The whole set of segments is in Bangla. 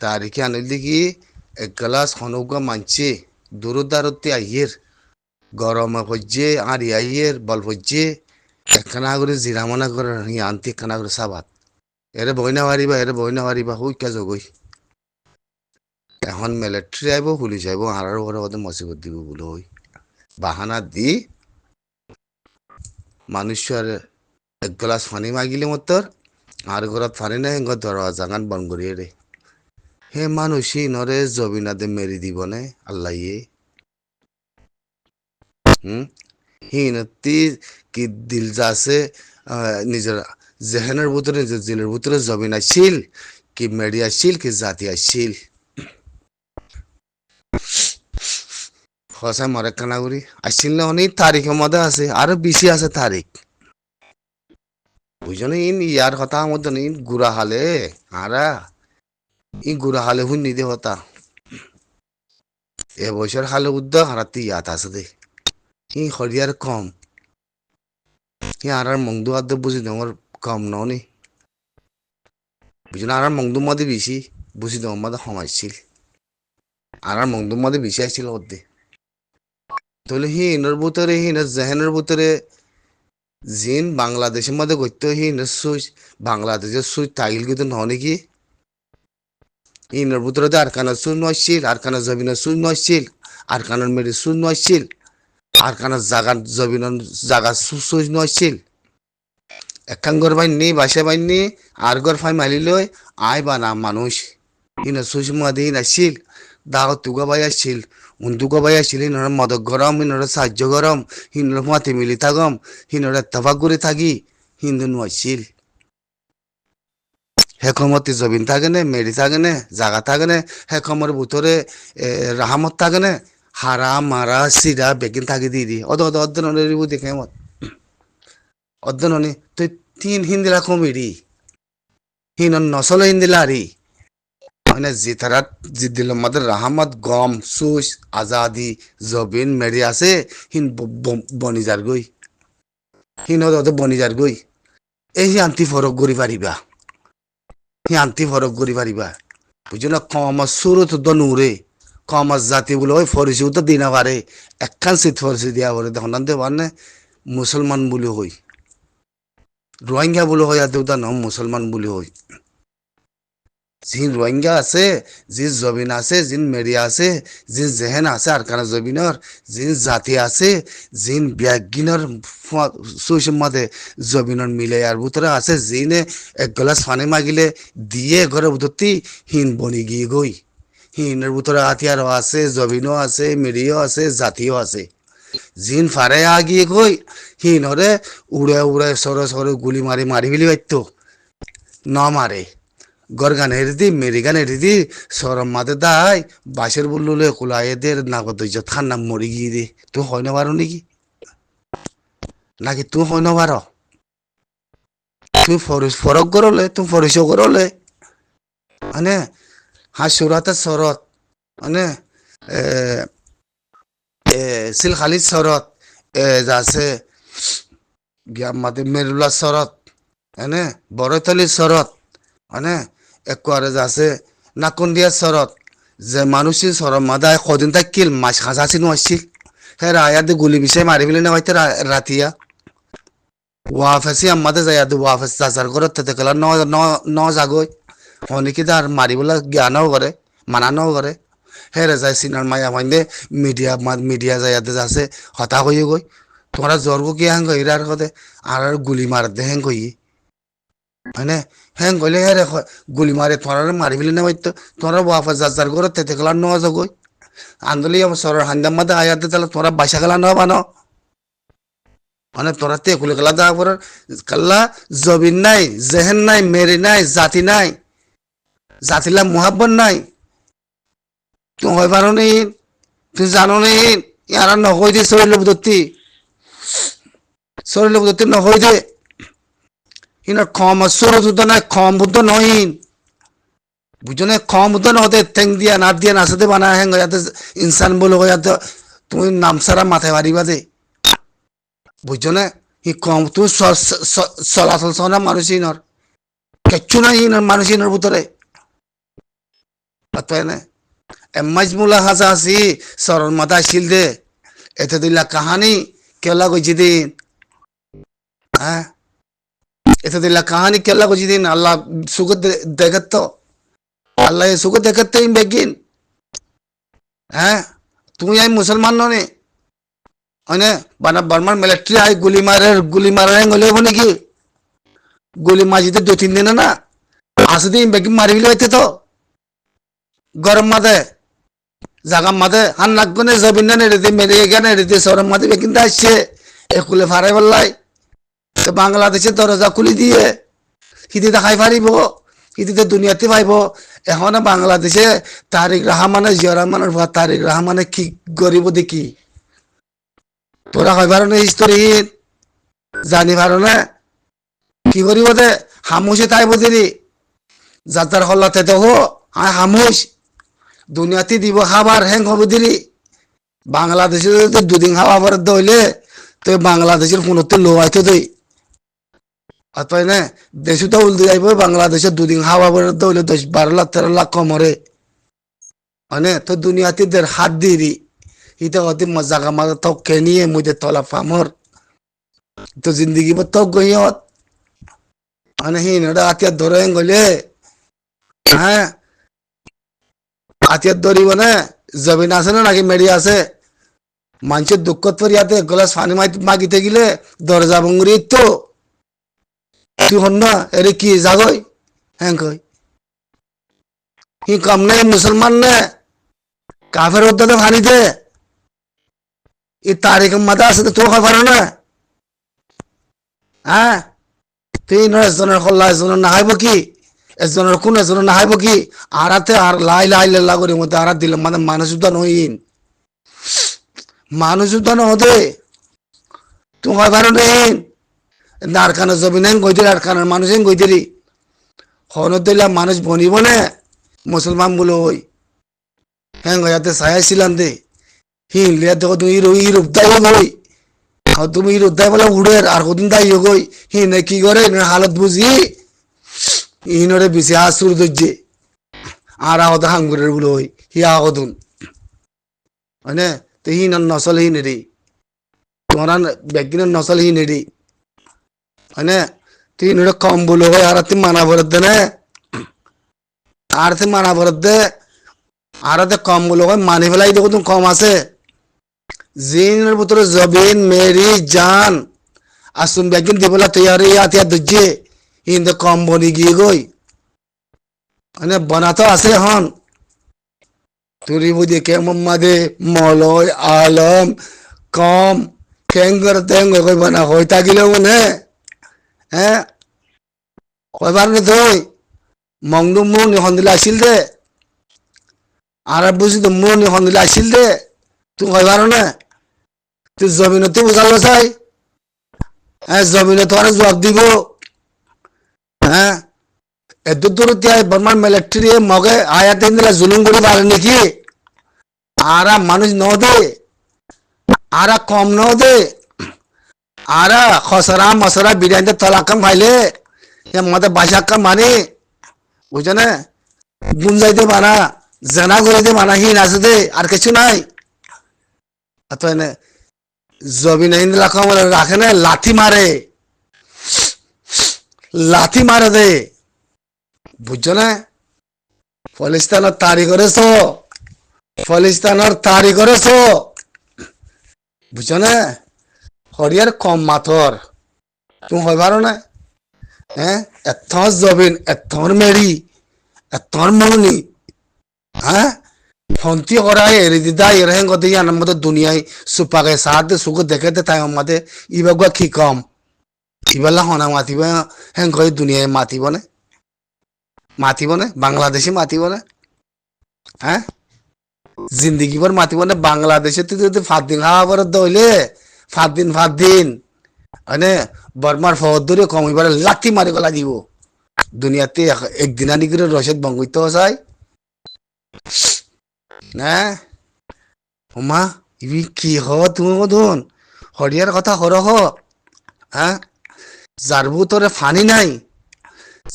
তারিখে আনিলি কি এক গ্লাস হনৌকা মানছে দূরদারতে আইয়ের গরমে হজ্জে আর আইয়ের বল হজ্জে একখানা করে জিরামনা করে আনতে একখানা করে সাবাত এরে বই না পারিবা এরে বই না পারিবা হুই কা জগই এখন মিলিটারি আইব পুলিশ আইব আর ঘরে ওদের মসিবত দিব বলে হই বাহানা দি মানুষের এক গ্লাস পানি মাগিলে মতর আর ঘরত পানি নাই ঘর দরজা গান বন্ধ করিয়ে রে হে মানুষই নরে জবিনাদে মেরি দিবনে আল্লাহ হিনতি কি দিল যাছে নিজের জেহেনের ভিতরে নিজের দিলের ভিতরে জবিন আসছিল কি মেরি আসছিল কি জাতি আসছিল হসাই মরে কানাগুড়ি আসছিল না অনেক তারিখের মধ্যে আছে আরো বেশি আছে তারিখ বুঝছো ইন ইয়ার কথা মধ্যে ইন গুড়া হালে আরা ই গুড়া হালে হুন নিদে হতা এবছর হালে উদ্দ হারাতে ইয়াত আছে দে ই হরিয়ার কম ই আর মংদু আদে বুঝি দমর কম ননি বুঝি না আর মংদু মধ্যে বেশি বুঝি দম মধ্যে সমাজছিল আর মংদু মধ্যে বেশি আসছিল ওদে তাহলে হিনের ভিতরে হিনের জেহেনের ভিতরে জিন বাংলাদেশের মধ্যে করতে হিনের সুইচ বাংলাদেশের সুইচ তাইল কিন্তু নহনি কি হিনের ভিতরে তো আরকানের সুইচ নয়ছিল আরকানের জমিনের সুইচ নয়ছিল আরকানের মেরির সুইচ নয়ছিল আরকানের জাগার জমিনের জাগার সুইচ নয়ছিল একখান ঘর বাইনি বাসা বাইনি আর ঘর ফাই মালি লই আই বানা মানুষ হিনের সুইচ মধ্যে হিন আসছিল দাও তুগা বাই আসছিল উন্দুকা বাই আসছিল হিনর মদক গরম হিনর সাহায্য গরম হিনর মাতি মিলি থাকম হিনর এত্তফাক করে থাকি হিন্দু নয়ছিল হেকমতি জবিন থাকে নে মেরি থাকে নে জাগা থাকে নে হেকমর ভিতরে রাহামত থাকে নে হারা মারা সিরা বেগিন থাকি দি অদ অদ অধ্যয়ন দেখে মত অধ্যয়ন তুই তিন হিন্দিলা কমিরি হিনন নসল হিন্দিলা আরি মানে জিতারাত জিদিল মধ্যে রাহামত গম সুস আজাদি জবিন মেরি আছে হিন বনিজার গই হিন বনিজার গই এই আন্তি ফরক করি পারিবা হি আন্তি ফরক করি পারিবা বুঝছো না কম সুরত তো নূরে কম জাতি বলে ওই ফরিসিও তো দিনা পারে একখান শীত ফরিসি দিয়া পরে তখন দে পারে মুসলমান বলে হই রোহিঙ্গা বলে হয় আর দেউতা নম মুসলমান বলে হই জিন রোহিঙ্গা আছে জিন জবিন আছে জিন মেরিয়া আছে জিন জেহেন আছে আর কানা জবিনর জিন জাতি আছে জিন ব্যাগিনর সুইসের মধ্যে জবিনর মিলে আর ভিতরে আছে জিনে এক গ্লাস পানি মাগিলে দিয়ে ঘরে ভিতরতি হিন বনি গিয়ে গই হিনের ভিতরে হাতিয়ারও আছে জবিনও আছে মেরিও আছে জাতিও আছে জিন ফারে আগিয়ে গই হিনরে উড়ে উড়ে সরে সরে গুলি মারি মারি ফেলি পাইতো ন মারে গরগান হেরিদি মেরিগান হেরিদি সরম মাতে দাই বাসের বললে কুলাইদের নাগদ খান্না মরি গিয়ে দে তুই হয় না পারো নাকি নাকি তুই হয় না পারো তুই ফরক করলে তুই ফরিস করলে মানে হাসুরাতে শরৎ মানে সিলখালি শরৎ যাচ্ছে মাতে মেরুলা শরৎ মানে বড়তলি শরৎ মানে একবারে যাচ্ছে নাকুন্দিয়া শরৎ যে মানুষের সরম মাদায় কদিন থাকিল মাছ খাঁচাছি নছিল হ্যাঁ আয়াতে গুলি বিষয় মারি ফেলে নেওয়াইতে রাতিয়া ওয়াফেসি আমাদের যাই ওয়াফেস চাচার ঘর থেকে গেলা ন জাগই অনেকে তার মারিবলে জ্ঞানও করে মানানও করে হেরে যায় সিনার মায়া মাইন্দে মিডিয়া যাইয়াতে যাচ্ছে হতা হয়ে গই তোমরা জ্বরগো কি হ্যাং ইরার কথা আর গুলি মার দে হ্যাং কই মানে হ্যাং কইলে হেরে গুলি মারে তোমরা মারি ফেলে নেওয়াই তো তোমরা ওয়াফেস চাচার ঘর থেকে গেলা ন যাগই আন্দোলি সর হান্দার মধ্যে আয়াতে তাহলে তোমরা বাসা গেলা ন বানো মানে তোরা তে খুলে গেলা যা পর কাল্লা জবিন নাই জেহেন নাই মেরি নাই জাতি নাই জাতিলা মুহাব্বত নাই তুই হয় পারো নি তুই জানো নি ইয়ারা নকই দে শরীরের বুদ্ধি নকই দে ইনার কম সর বুদ্ধ নাই কম বুদ্ধ নহিন বুঝো না কম বুদ্ধ নহতে ঠেং দিয়া নাট দিয়া নাচাতে বানা হেং ইয়াতে ইনসান বলে ইয়াতে তুমি নামসারা মাথায় মারিবা দে বুঝছো না ই কম তুই চলাচল চলা মানুষ ইনর কিচ্ছু নাই ইনার মানুষ ইনর ভিতরে অতএব এমাজমুলা হাসা হাসি সরল মাথা আসিল দে এতে দিলা কাহানি কেলা কইছি দিন হ্যাঁ এতে দিলা কাহানি কেলা কইছি দিন আল্লাহ সুখ দেখত তো আল্লাহ সুখ দেখতে ইম বেগিন হ্যাঁ তুমি আই মুসলমান ননে হয়নে বানা বর্মার মিলিটারি আই গুলি মারে গলে হবো নাকি গুলি মাঝিতে 2-3 দিন না আসে দিন বেগিন মারি ফেলে হইতে তো গরম মাদে জাগা মাদে হান লাগবে জবিন না নেড়ে দিয়ে মেরে গেছে নেড়ে দিয়ে সরম মাদে বেগিন আসছে একুলে ফারাই বললাই তো বাংলাদেশের দরজা খুলি দিয়ে হিদিতে খাই ফারিব হিদিতে দুনিয়াতে পাইব এখন বাংলাদেশে তারিক রহমানে জিয়া রহমানের ভুয়া তারিক রহমানে কি গরিব দেখি তোরা হয় পারো না হিস্টোরিহীন জানি পারো না কি করিব দে হামুসে তাই বুঝিনি যাতার হল্লাতে দেহ আয় হামুস দুনিয়াতে দিব খাবার হ্যাং হবো দিলি বাংলাদেশে তো 2 দিন খাওয়া পরে দইলে তো বাংলাদেশের ফোনতে লো আইতো দেই অতএব না দেশে তো উল্টে যাইব বাংলাদেশে 2 দিন খাওয়া পরে দইলে 10-12 লাখ 13 লাখ কমরে মানে তো দুনিয়াতে দের হাত দিরি ইটা অতি মজা কামা তো কেনিয়ে মুঝে তলা ফামর তো জিন্দগি মত তো গইয়ত মানে হিনডা আতিয়া ধরে গলে হ্যাঁ আতিয়াত ধরিব না জমিন আছে না নাকি মেডি আছে মানুষের দুঃখত পরিয়াতে গ্লাস পানি মাগিতে গেলে দরজা ভঙ্গুরি তো তুই হন না এরে কি জাগই হ্যাঁ কই হি কাম নাই মুসলমান না কাফের উদ্দাতে পানি দে এই তারিখ মাথা আছে তো হয় পারো না হ্যাঁ তুই এজনের হল্লা এজনের না হাইব কি এজনের কোন এজনের না হাইব কি আরাতে আর লাই লাই লাল্লা করে মধ্যে আরাত দিলাম মানে মানুষ উদ্যান হইন মানুষ উদ্যান হতে তুই হয় পারো নেই নারকানের জমিন গই দিলি আরকানের মানুষ গই দিলি হন দিলাম মানুষ বনিব না মুসলমান বলে ওই হ্যাঁ গয়াতে ছায়াছিলাম দে হিনলিয়া দেখো তুমি ইউরোপ দাই গই তুমি ইউরোপ দাই বলে উড়ের আর কদিন দাই গই হিনে কি করে হালত বুঝি ইনরে বিছে আসুর দজ্জে আর আহত হাঙ্গুরের বলে ওই হিয়া আহতুন মানে তো হিন নসল হিন রে তোমার ব্যাগিনের নসল হিন রে মানে তুই ইনরে কম বলে হয় আর তুই মানা ভরত দে না আর তুই মানা ভরত দে আর কম বলে হয় মানি ফেলাই দেখো তুমি কম আছে জিনের ভিতরে জবিন মেরি জান আসুন ব্যাগিন দিবলা তৈয়ারি আতিয়া দজ্জে হিন্দে কম বনি গিয়ে গই মানে বনাতো আছে হন তুরি বুঝি কে মোহাম্মদে মলয় আলম কম কেঙ্গর তেঙ্গ কই বনা হই থাকিলেও মনে হ্যাঁ কয়বার নে তুই মংডু মুন এখন দিলে আসিল দে আর বুঝি তো মুন এখন দিলে আসিল দে তুই কয়বার না তুই জমিনতে বুঝালো চাই হ্যাঁ জমিনে তো অনেক জবাব দিব হ্যাঁ এত দূর বর্মার মিলিটারি মগে আয়া তিন দিলা জুলুম করে পারে নাকি আরা মানুষ ন দে আরা কম ন দে আরা খসরা মসরা বিরিয়ানিতে তলাকাম খাইলে মতে বাসাক্কা মানে বুঝছো না গুঞ্জাইতে মানা জানা করে মানা হিন আছে দে আর কিছু নাই অতএব জমিন হিন্দলা কম রাখে না লাথি মারে দে বুঝছো না ফলিস্তানের তারি করেছ বুঝছো না হরিয়ার কম মাথর তুমি হয় পারো না হ্যাঁ এথর জবিন এথর মেরি এথর মৌনি হ্যাঁ ফন্তি করাই এরি দিদা এরহেং গতে ইয়ার মধ্যে দুনিয়ায় সুপাকে সাথে সুখ দেখেতে তাই আমাদের ইবাগুয়া কি কম ইবালা হনা মাতিব হেং কই দুনিয়ায় মাতিব না বাংলাদেশে মাতিব না হ্যাঁ জিন্দগি ভর মাতিব না বাংলাদেশে তুই যদি 5 দিন খাওয়া পরে দইলে 5 দিন মানে বর্মার ফদ ধরে কমিবার লাথি মারি গলা দিব দুনিয়াতে একদিন আনি করে রসদ বঙ্গিত চাই না ওমা ইবি কি হ তুমি মধুন হরিয়ার কথা হরহ হ্যাঁ যার ভিতরে ফানি নাই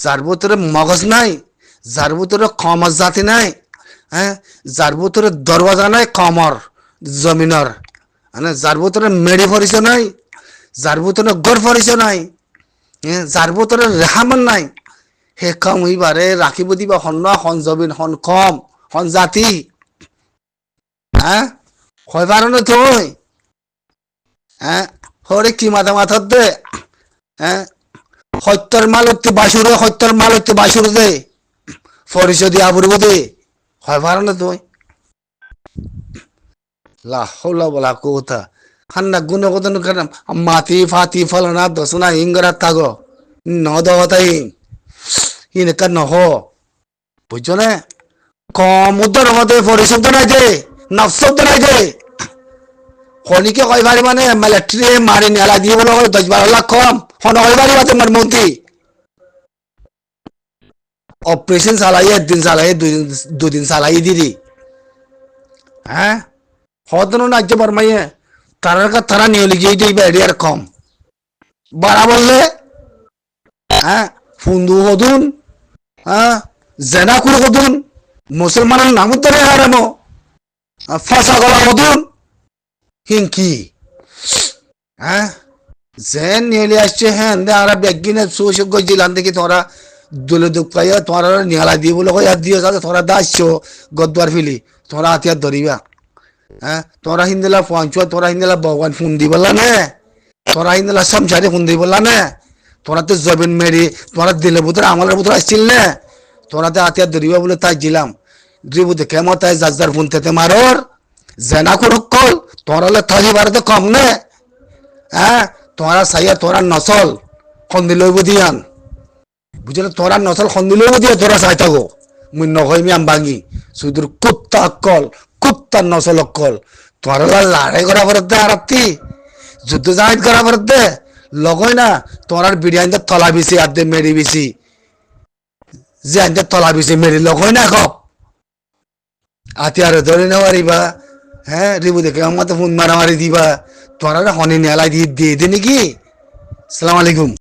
যার ভিতরে মগজ নাই যার ভিতরে ক্ষমা জাতি নাই হ্যাঁ, যার ভিতরে দরওয়াজা নাই কমর জমিনর, মানে যার ভিতরে মেড়ি পরিচয় নাই, যার ভিতরে গড় পরিচয় নাই, যার ভিতরে রেহামান নাই, হে কম হইবারে রাখিব দিবা হন হন জবিন হন কম হন জাতি, হ্যাঁ হয় পারো না তুই, হ্যাঁ হরে কি মাথা মাথার দে, হ্যাঁ সত্যৰ মাল হচ্ছে বাসুরে, সত্যৰ মাল হচ্ছে বাসুর দে, পরিচয় দিয়ে আবুরব দে, হয় পারো না তুই, লা হৌলা বলা কোথা খান্না গুণ কত মাতি ফাতি ফলনা দশনা হিংগরা তাগো ন দতাই হিনকার নহ, বুঝছো না, কম উদ্ধার মধ্যে পরিশব্দ নাই যে নফশব্দ নাই যে, খনিকে কয় পারি মানে মিলিটারি মারি নেলা দিয়ে বলো 10-12 লাখ কম হন কয় পারি বা তোমার মন্ত্রী অপারেশন চালাই একদিন চালাই দুদিন চালাই দিদি, হ্যাঁ হতন রাজ্য বর্মাইয়ে তারা নিয়ে লিখে দিবে আর কম বাড়া বললে, হ্যাঁ ফুন্দু হদুন, হ্যাঁ জেনা করে হদুন, মুসলমানের নাম ধরে হারানো ফাঁসা গলা হদুন হিংকি, হ্যাঁ জেন নিয়ে আসছে, হ্যাঁ আমরা ব্যাগিনে সুযোগ জিলান দেখি তোরা দুলে দুঃখ পাইয়া তোরা নিহালা দিয়ে বলে আর দিয়ে যাতে তোরা দাসছো গদ্দার ফিলি তোরা হাতিয়ার ধরিবা, হ্যাঁ তোরা হিন্দিলা পঞ্চুয়া, তোরা হিন্দিলা ভগবান ফোন দি বললা নে, তোরা হিন্দিলা সমসারি ফোন দি বললা নে, তোরা তো জবিন মেরি তোরা দিলে বুতরে আমলের বুতরে আসছিল নে, তোরা তো হাতিয়ার ধরিবা বলে তাই জিলাম দিব দেখে মত তাই যার ফোন তেতে মারর জেনা করুক কল তোরা হলে থাকি বাড়িতে কম নে, হ্যাঁ তোরা সাইয়া তোরা নসল খন্দি লইব দিয়ান, বুঝলে তোরা নসল খন্দি লইব দিয়া তোরা চাই থাকো মুই নহইমি আম ভাঙি শুধু কুত্তা অক্কল কুত্তার নসল অক্কল তোরা লড়াই করা পড়তে আরাত্তি যুদ্ধ জাহিদ করা পড়তে লগই না তোরার বিরিয়ানিতে তলা বিছি আদে মেরি বিছি যে আনতে তলা বিছি মেরি লগই না খপ আতিয়ারে ধরে নেওয়ারিবা, হ্যাঁ রিবু দেখে আমার তো ফোন মারামারি দিবা তোরা হনে নেলাই দিয়ে দিয়ে দে নাকি, সালাম আলাইকুম।